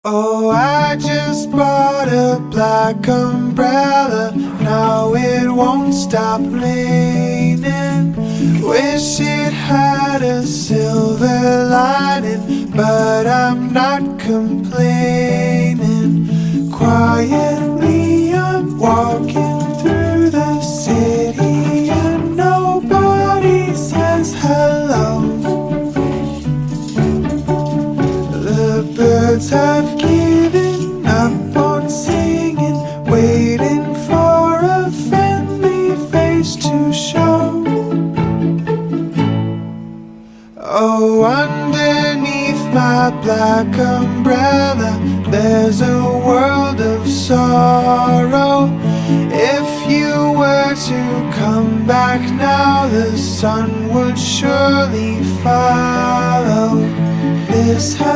Oh, I just bought a black umbrella. Now it won't stop raining. Wish it had a silver lining, but I'm not complaining. Quietly I'm walking through the city and nobody says hello. The birds have given up on singing, waiting for a friendly face to show. Oh, underneath my black umbrella, there's a world of sorrow. If you were to come back now, the sun would surely follow. This has